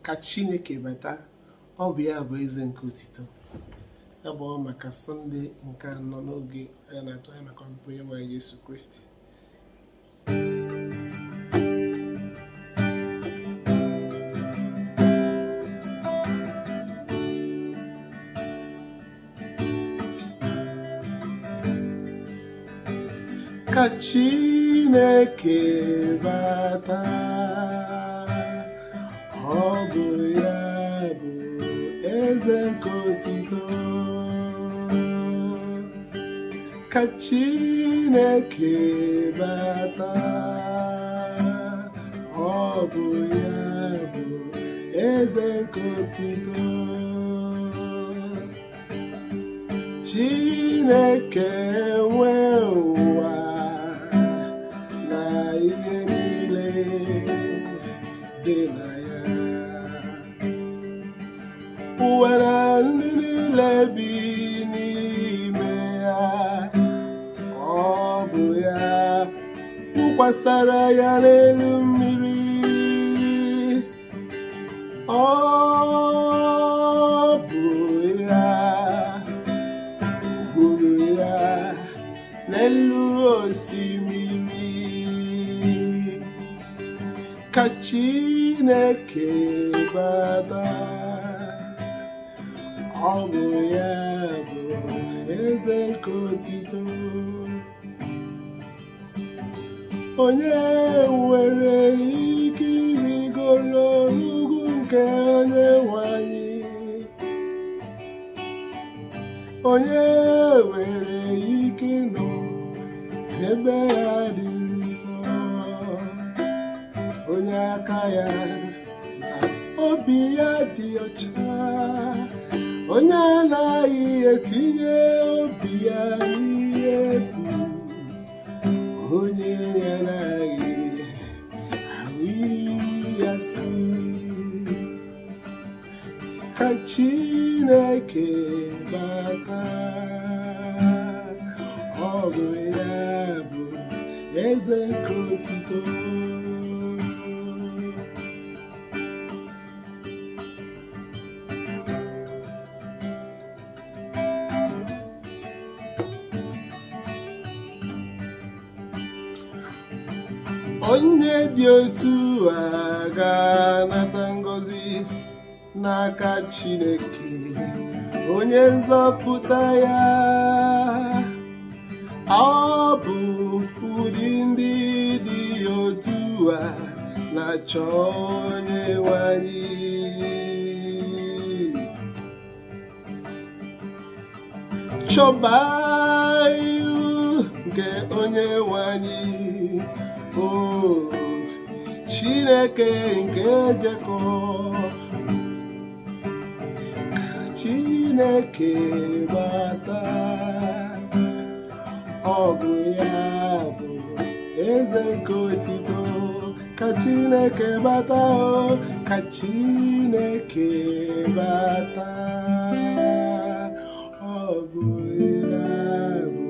ka Chineke bata, ọ bụ ya bụ eze nke otito. Ya bụ maka Sọnde nke anọ n'oge anyị na-atụ anya maka ọbịbịa onye nwe anyị Yesu Kristi. Ka Chineke bata, ọ bụ ya bụ eze nke otito. Ka Chineke bata, ọ bụ ya bụ eze nke otito. Chineke nwe ụwa na ihe niile dị na ya, ụwa na ndị niile bi n'ime ya. Ọ bụ ya wụkwasara ya n'elu mmiri, ọ bụ ya hụrụ ya n'elu osimiri. Ka Chineke bata, ọ bụ ya bụ eze nke otito. Onye nwere ike irigoro ugwu nke onye nwe anyị? Onye nwere ike nọ ebe ya dị nsọ? Onye aka ya na obi ya dị ọcha, onye anaghị etinye obi ya n'ihe efu, onye anaghị ahụ ya si. Ka Chineke bata, ọ bụ ya bụ eze nke otito. Onye dị otu a ga-anata ngọzi n'aka Chineke, onye nzọpụta ya. Ọ bụ ụdị ndị dị otu a na-achọ onye nwe anyị. Chọba ihu nke onye nwe anyị, o Chineke nke Jekọb. Ka Chineke bata, ọ bụ ya bụ eze nke otito. Ka Chineke bata, o ka Chineke bata, ọ bụ ya bụ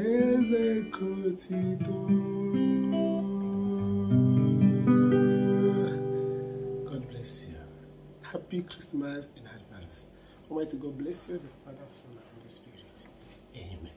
eze nke otito. Happy Christmas in advance. Almighty God bless you, the Father, Son, and Holy Spirit. Amen.